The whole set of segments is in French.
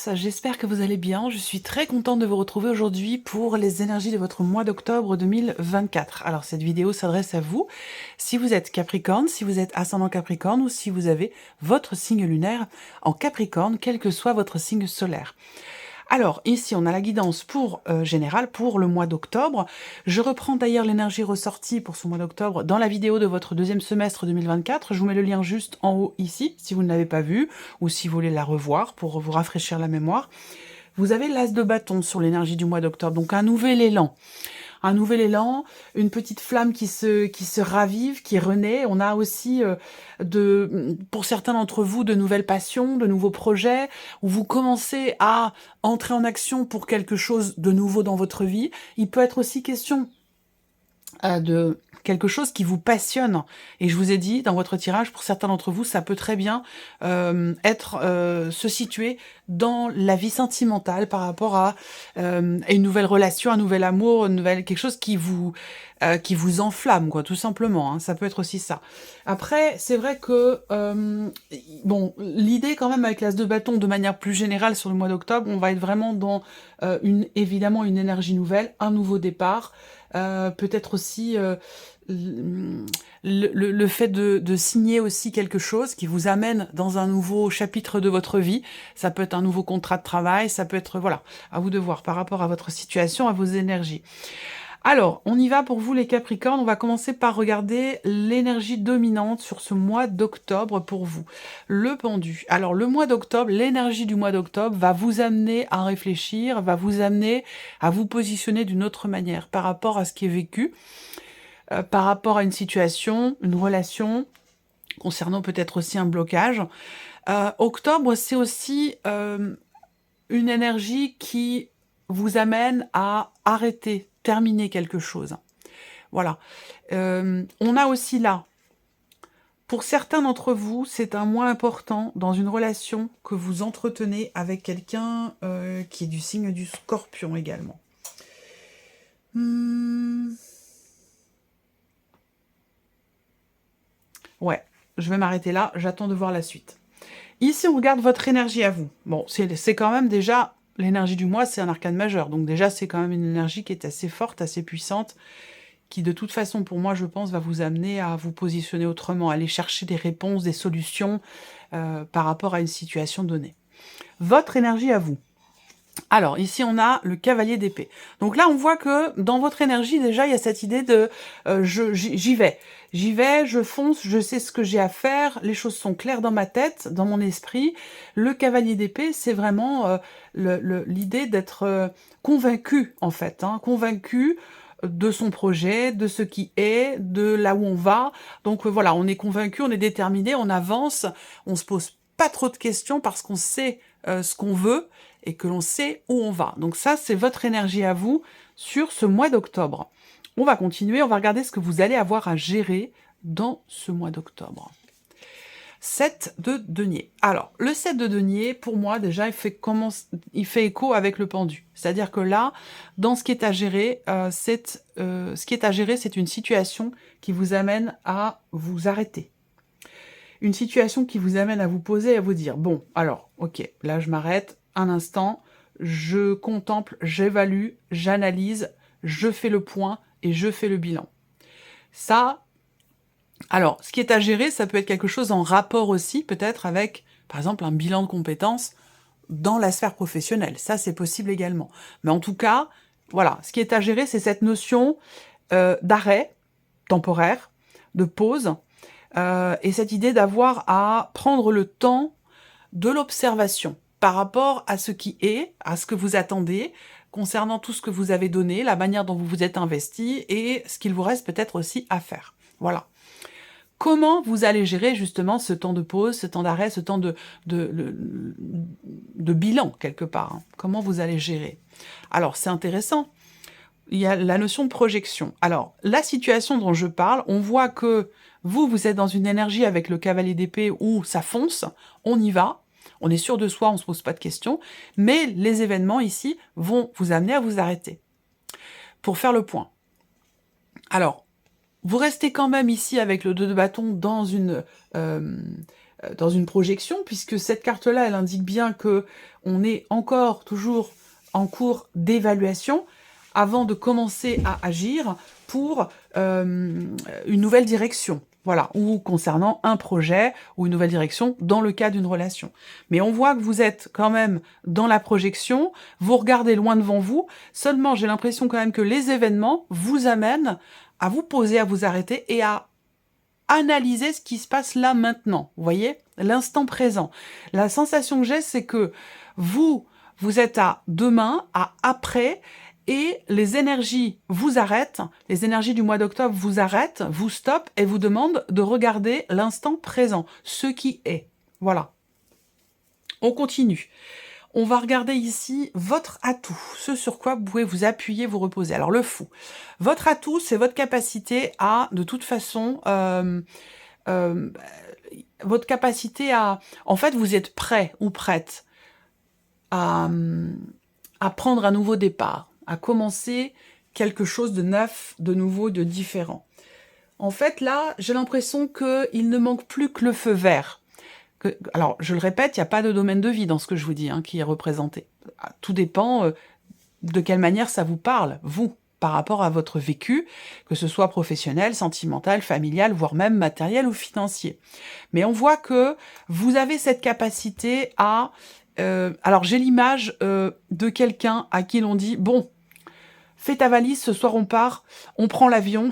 tous, j'espère que vous allez bien. Je suis très contente de vous retrouver aujourd'hui pour les énergies de votre mois d'octobre 2024. Alors cette vidéo s'adresse à vous, si vous êtes Capricorne, si vous êtes ascendant Capricorne ou si vous avez votre signe lunaire en Capricorne, quel que soit votre signe solaire. Alors, ici, on a la guidance pour générale pour le mois d'octobre. Je reprends d'ailleurs l'énergie ressortie pour ce mois d'octobre dans la vidéo de votre deuxième semestre 2024. Je vous mets le lien juste en haut ici, si vous ne l'avez pas vu, ou si vous voulez la revoir pour vous rafraîchir la mémoire. Vous avez l'as de bâton sur l'énergie du mois d'octobre, donc un nouvel élan. Un nouvel élan, une petite flamme qui se ravive, qui renaît. On a aussi, pour certains d'entre vous, de nouvelles passions, de nouveaux projets, où vous commencez à entrer en action pour quelque chose de nouveau dans votre vie. Il peut être aussi question de quelque chose qui vous passionne. Et je vous ai dit, dans votre tirage, pour certains d'entre vous, ça peut très bien se situer dans la vie sentimentale par rapport à une nouvelle relation, un nouvel amour, quelque chose qui vous enflamme, quoi, tout simplement. Hein. Ça peut être aussi ça. Après, c'est vrai que bon, l'idée quand même avec l'as de bâton, de manière plus générale sur le mois d'octobre, on va être vraiment dans évidemment une énergie nouvelle, un nouveau départ. Peut-être aussi le fait de signer aussi quelque chose qui vous amène dans un nouveau chapitre de votre vie. Ça peut être un nouveau contrat de travail, ça peut être, voilà, à vous de voir par rapport à votre situation, à vos énergies. Alors, on y va pour vous les Capricornes. On va commencer par regarder l'énergie dominante sur ce mois d'octobre pour vous. Le pendu. Alors, le mois d'octobre, l'énergie du mois d'octobre va vous amener à réfléchir, va vous amener à vous positionner d'une autre manière par rapport à ce qui est vécu, par rapport à une situation, une relation, concernant peut-être aussi un blocage. Octobre, c'est aussi une énergie qui vous amène à arrêter, terminer quelque chose. Voilà. On a aussi là, pour certains d'entre vous, c'est un mois important dans une relation que vous entretenez avec quelqu'un qui est du signe du Scorpion également. Ouais, je vais m'arrêter là, j'attends de voir la suite. Ici, on regarde votre énergie à vous. Bon, c'est quand même déjà, l'énergie du mois, c'est un arcane majeur. Donc déjà, c'est quand même une énergie qui est assez forte, assez puissante, qui de toute façon, pour moi, je pense, va vous amener à vous positionner autrement, à aller chercher des réponses, des solutions par rapport à une situation donnée. Votre énergie à vous. Alors, ici, on a le cavalier d'épée. Donc là, on voit que dans votre énergie, déjà, il y a cette idée de j'y vais. J'y vais, je fonce, je sais ce que j'ai à faire, les choses sont claires dans ma tête, dans mon esprit. Le cavalier d'épée, c'est vraiment l'idée d'être convaincu, en fait. Hein, convaincu de son projet, de ce qui est, de là où on va. Donc voilà, on est convaincu, on est déterminé, on avance, on se pose pas trop de questions parce qu'on sait ce qu'on veut et que l'on sait où on va. Donc ça, c'est votre énergie à vous sur ce mois d'octobre. On va continuer, on va regarder ce que vous allez avoir à gérer dans ce mois d'octobre. 7 de denier. Alors, le 7 de denier, pour moi, déjà, il fait écho avec le pendu. C'est-à-dire que là, dans ce qui est à gérer, c'est une situation qui vous amène à vous arrêter. Une situation qui vous amène à vous poser et à vous dire, bon, alors, ok, là je m'arrête, un instant, je contemple, j'évalue, j'analyse, je fais le point et je fais le bilan. Ça, alors, ce qui est à gérer, ça peut être quelque chose en rapport aussi, peut-être avec, par exemple, un bilan de compétences dans la sphère professionnelle. Ça, c'est possible également. Mais en tout cas, voilà, ce qui est à gérer, c'est cette notion d'arrêt temporaire, de pause, et cette idée d'avoir à prendre le temps de l'observation par rapport à ce qui est, à ce que vous attendez, concernant tout ce que vous avez donné, la manière dont vous vous êtes investi et ce qu'il vous reste peut-être aussi à faire. Voilà. Comment vous allez gérer justement ce temps de pause, ce temps d'arrêt, ce temps de bilan quelque part, hein. Comment vous allez gérer? Alors c'est intéressant. Il y a la notion de projection. Alors, la situation dont je parle, on voit que vous êtes dans une énergie avec le cavalier d'épée où ça fonce, on y va, on est sûr de soi, on ne se pose pas de questions, mais les événements ici vont vous amener à vous arrêter. Pour faire le point. Alors, vous restez quand même ici avec le 2 de bâton dans une projection, puisque cette carte-là, elle indique bien que on est encore toujours en cours d'évaluation avant de commencer à agir pour une nouvelle direction. Voilà, ou concernant un projet ou une nouvelle direction dans le cas d'une relation. Mais on voit que vous êtes quand même dans la projection, vous regardez loin devant vous, seulement j'ai l'impression quand même que les événements vous amènent à vous poser, à vous arrêter et à analyser ce qui se passe là maintenant. Vous voyez, l'instant présent. La sensation que j'ai, c'est que vous êtes à demain, à après, et les énergies vous arrêtent, les énergies du mois d'octobre vous arrêtent, vous stoppent et vous demandent de regarder l'instant présent, ce qui est. Voilà. On continue. On va regarder ici votre atout, ce sur quoi vous pouvez vous appuyer, vous reposer. Alors le fou. Votre atout, c'est votre capacité à, de toute façon, votre capacité à... En fait, vous êtes prêt ou prête à prendre un nouveau départ, à commencer quelque chose de neuf, de nouveau, de différent. En fait, là, j'ai l'impression qu'il ne manque plus que le feu vert. Alors, je le répète, il n'y a pas de domaine de vie dans ce que je vous dis, qui est représenté. Tout dépend de quelle manière ça vous parle, vous, par rapport à votre vécu, que ce soit professionnel, sentimental, familial, voire même matériel ou financier. Mais on voit que vous avez cette capacité à... alors, j'ai l'image de quelqu'un à qui l'on dit « Bon, fais ta valise, ce soir on part, on prend l'avion. »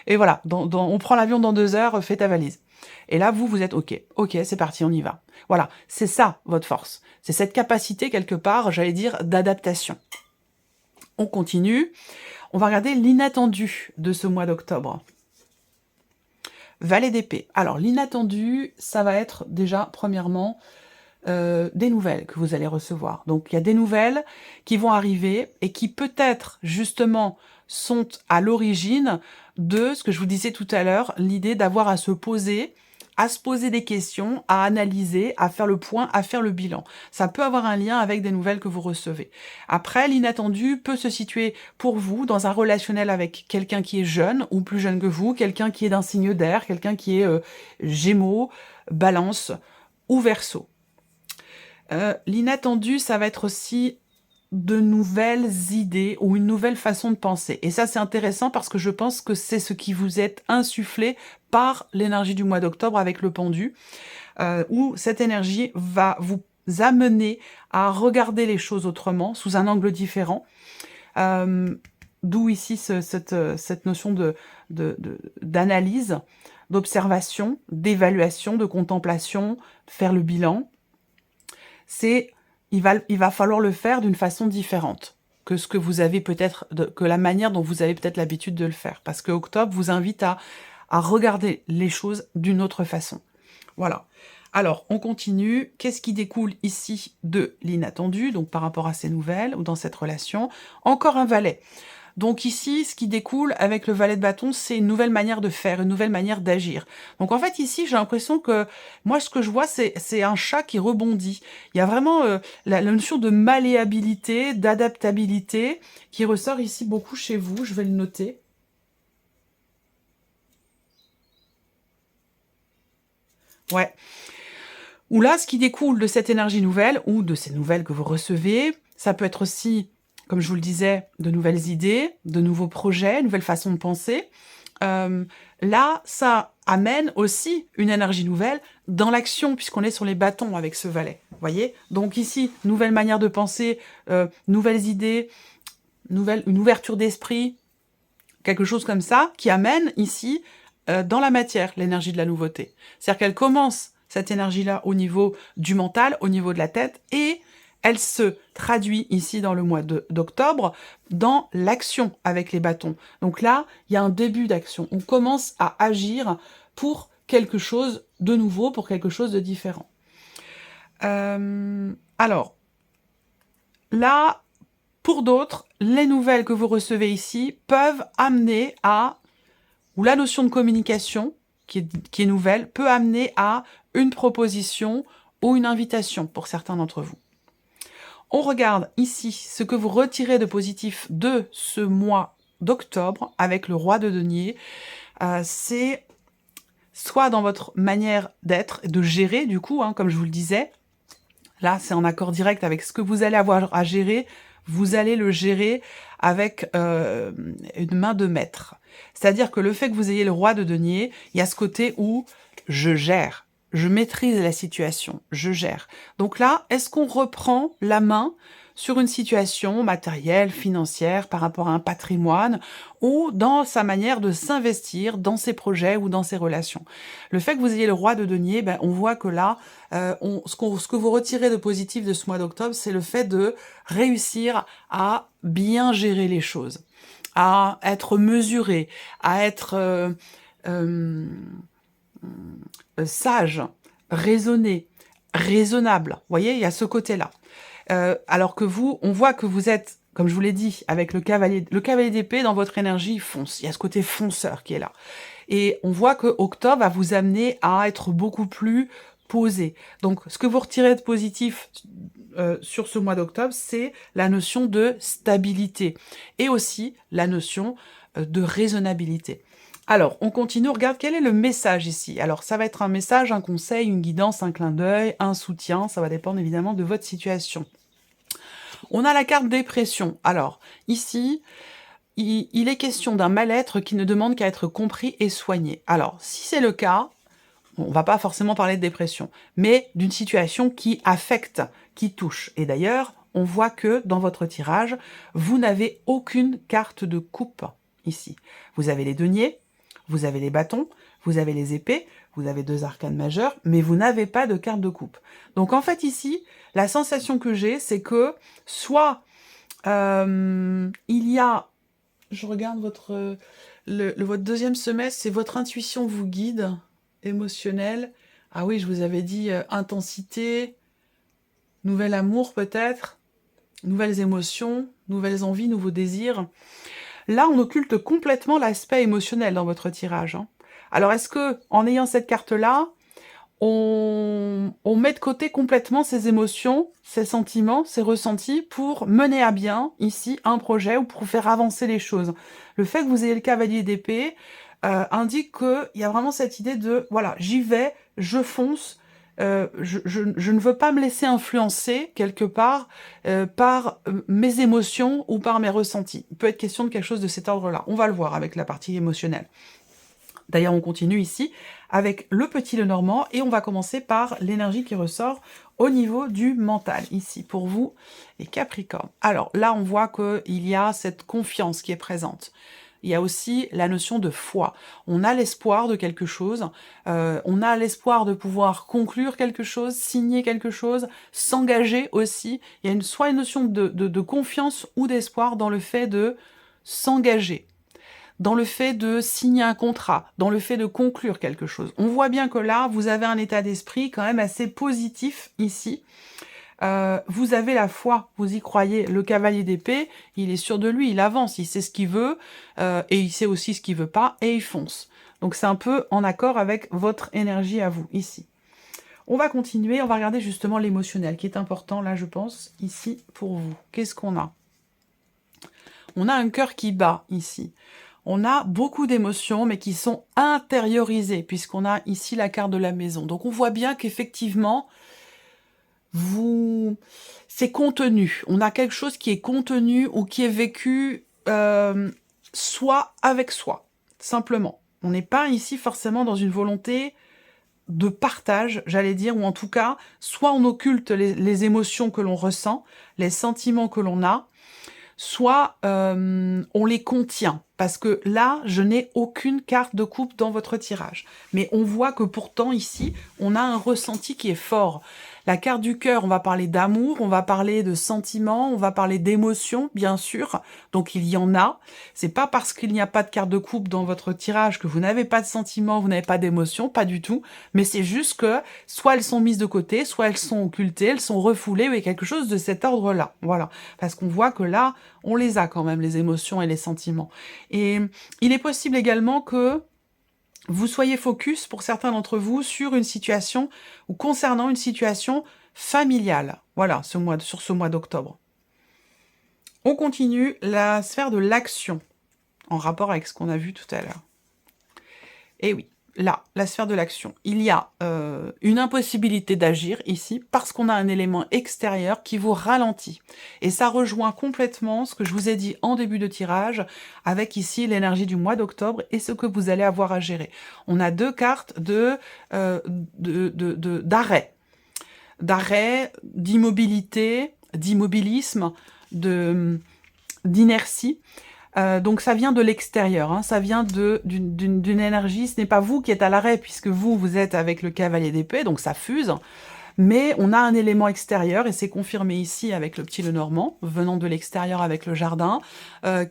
Et voilà, on prend l'avion dans 2 heures, fais ta valise. Et là, vous êtes OK, c'est parti, on y va. Voilà, c'est ça, votre force. C'est cette capacité, quelque part, j'allais dire, d'adaptation. On continue. On va regarder l'inattendu de ce mois d'octobre. Valet d'épée. Alors, l'inattendu, ça va être déjà, premièrement, des nouvelles que vous allez recevoir. Donc, il y a des nouvelles qui vont arriver et qui, peut-être, justement, sont à l'origine de ce que je vous disais tout à l'heure, l'idée d'avoir à se poser des questions, à analyser, à faire le point, à faire le bilan. Ça peut avoir un lien avec des nouvelles que vous recevez. Après, l'inattendu peut se situer pour vous dans un relationnel avec quelqu'un qui est jeune ou plus jeune que vous, quelqu'un qui est d'un signe d'air, quelqu'un qui est Gémeaux, Balance ou Verseau. L'inattendu, ça va être aussi de nouvelles idées ou une nouvelle façon de penser. Et ça, c'est intéressant parce que je pense que c'est ce qui vous est insufflé par l'énergie du mois d'octobre avec le pendu, où cette énergie va vous amener à regarder les choses autrement, sous un angle différent. D'où ici cette notion d'analyse, d'observation, d'évaluation, de contemplation, de faire le bilan. Il va falloir le faire d'une façon différente que ce que vous avez peut-être, que la manière dont vous avez peut-être l'habitude de le faire. Parce que octobre vous invite à regarder les choses d'une autre façon. Voilà. Alors, on continue. Qu'est-ce qui découle ici de l'inattendu, donc par rapport à ces nouvelles ou dans cette relation? Encore un valet. Donc ici, ce qui découle avec le valet de bâton, c'est une nouvelle manière de faire, une nouvelle manière d'agir. Donc en fait, ici, j'ai l'impression que, moi, ce que je vois, c'est un chat qui rebondit. Il y a vraiment la notion de malléabilité, d'adaptabilité, qui ressort ici beaucoup chez vous. Je vais le noter. Ouais. Ou là, ce qui découle de cette énergie nouvelle, ou de ces nouvelles que vous recevez, ça peut être aussi, comme je vous le disais, de nouvelles idées, de nouveaux projets, nouvelles façons de penser. Là, ça amène aussi une énergie nouvelle dans l'action, puisqu'on est sur les bâtons avec ce valet. Vous voyez? Donc ici, nouvelle manière de penser, nouvelles idées, une ouverture d'esprit, quelque chose comme ça, qui amène ici, dans la matière, l'énergie de la nouveauté. C'est-à-dire qu'elle commence, cette énergie-là, au niveau du mental, au niveau de la tête, et elle se traduit ici dans le mois d'octobre dans l'action avec les bâtons. Donc là, il y a un début d'action. On commence à agir pour quelque chose de nouveau, pour quelque chose de différent. Alors, là, pour d'autres, les nouvelles que vous recevez ici peuvent amener à, ou la notion de communication, qui est nouvelle, peut amener à une proposition ou une invitation pour certains d'entre vous. On regarde ici ce que vous retirez de positif de ce mois d'octobre avec le roi de denier. C'est soit dans votre manière d'être, de gérer du coup, comme je vous le disais, Là, c'est en accord direct avec ce que vous allez avoir à gérer. Vous allez le gérer avec une main de maître. C'est-à-dire que le fait que vous ayez le roi de denier, il y a ce côté où je gère, je maîtrise la situation, je gère. Donc là, est-ce qu'on reprend la main sur une situation matérielle, financière, par rapport à un patrimoine, ou dans sa manière de s'investir dans ses projets ou dans ses relations? Le fait que vous ayez le roi de denier, ben, on voit que là, ce que vous retirez de positif de ce mois d'octobre, c'est le fait de réussir à bien gérer les choses, à être mesuré, à être sage, raisonné, raisonnable. Vous voyez, il y a ce côté-là. Alors que vous, on voit que vous êtes, comme je vous l'ai dit, avec le cavalier d'épée, dans votre énergie, fonce. Il y a ce côté fonceur qui est là. Et on voit que octobre va vous amener à être beaucoup plus posé. Donc, ce que vous retirez de positif sur ce mois d'octobre, c'est la notion de stabilité et aussi la notion de raisonnabilité. Alors, on continue, on regarde quel est le message ici. Alors, ça va être un message, un conseil, une guidance, un clin d'œil, un soutien, ça va dépendre évidemment de votre situation. On a la carte dépression. Alors, ici, il est question d'un mal-être qui ne demande qu'à être compris et soigné. Alors, si c'est le cas, on va pas forcément parler de dépression, mais d'une situation qui affecte, qui touche. Et d'ailleurs, on voit que dans votre tirage, vous n'avez aucune carte de coupe ici. Vous avez les deniers, vous avez les bâtons, vous avez les épées, vous avez 2 arcanes majeures, mais vous n'avez pas de carte de coupe. Donc en fait ici, la sensation que j'ai, c'est que soit il y a, je regarde votre deuxième semestre, c'est votre intuition vous guide, émotionnel. Ah oui, je vous avais dit intensité, nouvel amour peut-être, nouvelles émotions, nouvelles envies, nouveaux désirs. Là, on occulte complètement l'aspect émotionnel dans votre tirage. Hein. Alors, est-ce que, en ayant cette carte-là, on met de côté complètement ses émotions, ses sentiments, ses ressentis pour mener à bien, ici, un projet ou pour faire avancer les choses? Le fait que vous ayez le cavalier d'épée indique qu'il y a vraiment cette idée de, voilà, j'y vais, je fonce, je ne veux pas me laisser influencer quelque part par mes émotions ou par mes ressentis. Il peut être question de quelque chose de cet ordre-là. On va le voir avec la partie émotionnelle. D'ailleurs, on continue ici avec le petit Lenormand et on va commencer par l'énergie qui ressort au niveau du mental, ici, pour vous, les Capricornes. Alors là, on voit qu'il y a cette confiance qui est présente. Il y a aussi la notion de foi. On a l'espoir de quelque chose, on a l'espoir de pouvoir conclure quelque chose, signer quelque chose, s'engager aussi. Il y a soit une notion de confiance ou d'espoir dans le fait de s'engager, dans le fait de signer un contrat, dans le fait de conclure quelque chose. On voit bien que là, vous avez un état d'esprit quand même assez positif ici. Vous avez la foi, vous y croyez. Le cavalier d'épée, il est sûr de lui, il avance, il sait ce qu'il veut, et il sait aussi ce qu'il veut pas, et il fonce. Donc c'est un peu en accord avec votre énergie à vous, ici. On va continuer, on va regarder justement l'émotionnel, qui est important, là, je pense, ici, pour vous. Qu'est-ce qu'on a? On a un cœur qui bat, ici. On a beaucoup d'émotions, mais qui sont intériorisées, puisqu'on a ici la carte de la maison. Donc on voit bien qu'effectivement, c'est contenu. On a quelque chose qui est contenu ou qui est vécu soit avec soi, simplement. On n'est pas ici forcément dans une volonté de partage, j'allais dire, ou en tout cas, soit on occulte les émotions que l'on ressent, les sentiments que l'on a, soit on les contient. Parce que là, je n'ai aucune carte de coupe dans votre tirage. Mais on voit que pourtant, ici, on a un ressenti qui est fort. La carte du cœur, on va parler d'amour, on va parler de sentiments, on va parler d'émotions, bien sûr. Donc, il y en a. C'est pas parce qu'il n'y a pas de carte de coupe dans votre tirage que vous n'avez pas de sentiments, vous n'avez pas d'émotions, pas du tout. Mais c'est juste que soit elles sont mises de côté, soit elles sont occultées, elles sont refoulées, ou quelque chose de cet ordre-là. Voilà. Parce qu'on voit que là, on les a quand même, les émotions et les sentiments. Et il est possible également que vous soyez focus, pour certains d'entre vous, sur une situation ou concernant une situation familiale. Voilà, sur ce mois d'octobre. On continue la sphère de l'action, en rapport avec ce qu'on a vu tout à l'heure. Et oui, là, la sphère de l'action, il y a une impossibilité d'agir ici parce qu'on a un élément extérieur qui vous ralentit. Et ça rejoint complètement ce que je vous ai dit en début de tirage avec ici l'énergie du mois d'octobre et ce que vous allez avoir à gérer. On a 2 cartes d'arrêt, d'immobilité, d'immobilisme, d'inertie. Donc ça vient de l'extérieur, hein, ça vient d'une énergie, ce n'est pas vous qui êtes à l'arrêt, puisque vous êtes avec le cavalier d'épée, donc ça fuse, mais on a un élément extérieur, et c'est confirmé ici avec le petit Lenormand, venant de l'extérieur avec le jardin,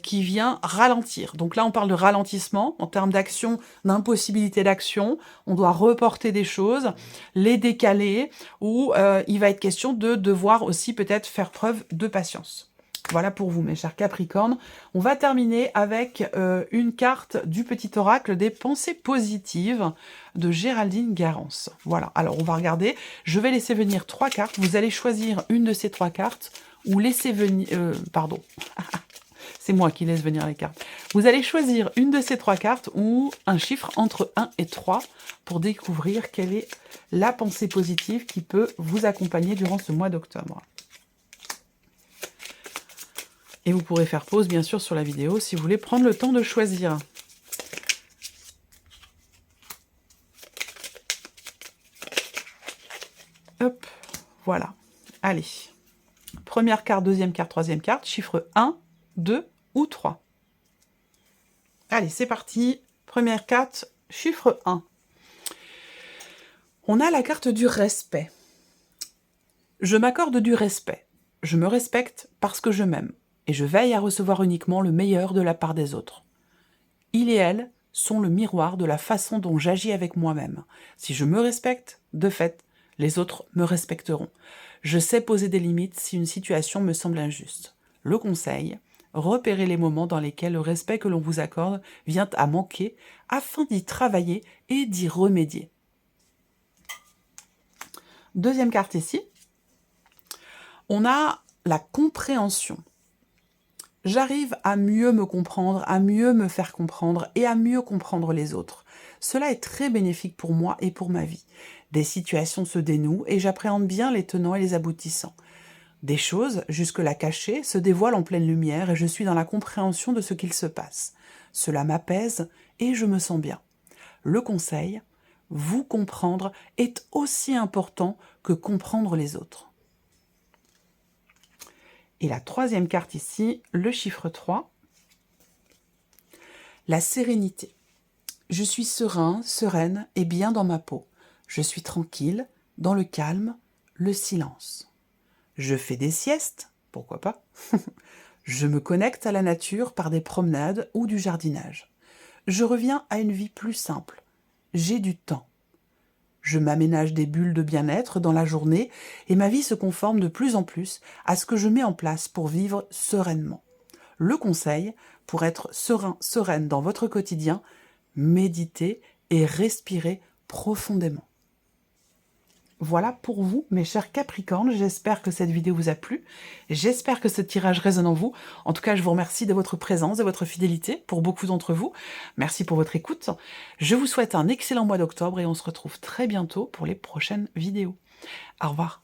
qui vient ralentir. Donc là on parle de ralentissement, en termes d'action, d'impossibilité d'action, on doit reporter des choses, les décaler, ou il va être question de devoir aussi peut-être faire preuve de patience. Voilà pour vous, mes chers Capricornes. On va terminer avec une carte du petit oracle des pensées positives de Géraldine Garance. Voilà, alors on va regarder. Je vais laisser venir 3 cartes. Vous allez choisir une de ces 3 cartes ou laisser venir... pardon, c'est moi qui laisse venir les cartes. Vous allez choisir une de ces 3 cartes ou un chiffre entre 1 et 3 pour découvrir quelle est la pensée positive qui peut vous accompagner durant ce mois d'octobre. Et vous pourrez faire pause, bien sûr, sur la vidéo si vous voulez prendre le temps de choisir. Hop, voilà. Allez. Première carte, deuxième carte, troisième carte. Chiffre 1, 2 ou 3. Allez, c'est parti. Première carte, chiffre 1. On a la carte du respect. Je m'accorde du respect. Je me respecte parce que je m'aime. Et je veille à recevoir uniquement le meilleur de la part des autres. Il et elle sont le miroir de la façon dont j'agis avec moi-même. Si je me respecte, de fait, les autres me respecteront. Je sais poser des limites si une situation me semble injuste. Le conseil, repérez les moments dans lesquels le respect que l'on vous accorde vient à manquer afin d'y travailler et d'y remédier. Deuxième carte ici, on a la compréhension. J'arrive à mieux me comprendre, à mieux me faire comprendre et à mieux comprendre les autres. Cela est très bénéfique pour moi et pour ma vie. Des situations se dénouent et j'appréhende bien les tenants et les aboutissants. Des choses, jusque-là cachées, se dévoilent en pleine lumière et je suis dans la compréhension de ce qu'il se passe. Cela m'apaise et je me sens bien. Le conseil, vous comprendre est aussi important que comprendre les autres. Et la troisième carte ici, le chiffre 3, la sérénité. Je suis serein, sereine et bien dans ma peau. Je suis tranquille, dans le calme, le silence. Je fais des siestes, pourquoi pas. Je me connecte à la nature par des promenades ou du jardinage. Je reviens à une vie plus simple. J'ai du temps. Je m'aménage des bulles de bien-être dans la journée et ma vie se conforme de plus en plus à ce que je mets en place pour vivre sereinement. Le conseil, pour être serein, sereine dans votre quotidien, méditez et respirez profondément. Voilà pour vous, mes chers Capricornes. J'espère que cette vidéo vous a plu. J'espère que ce tirage résonne en vous. En tout cas, je vous remercie de votre présence, de votre fidélité pour beaucoup d'entre vous. Merci pour votre écoute. Je vous souhaite un excellent mois d'octobre et on se retrouve très bientôt pour les prochaines vidéos. Au revoir.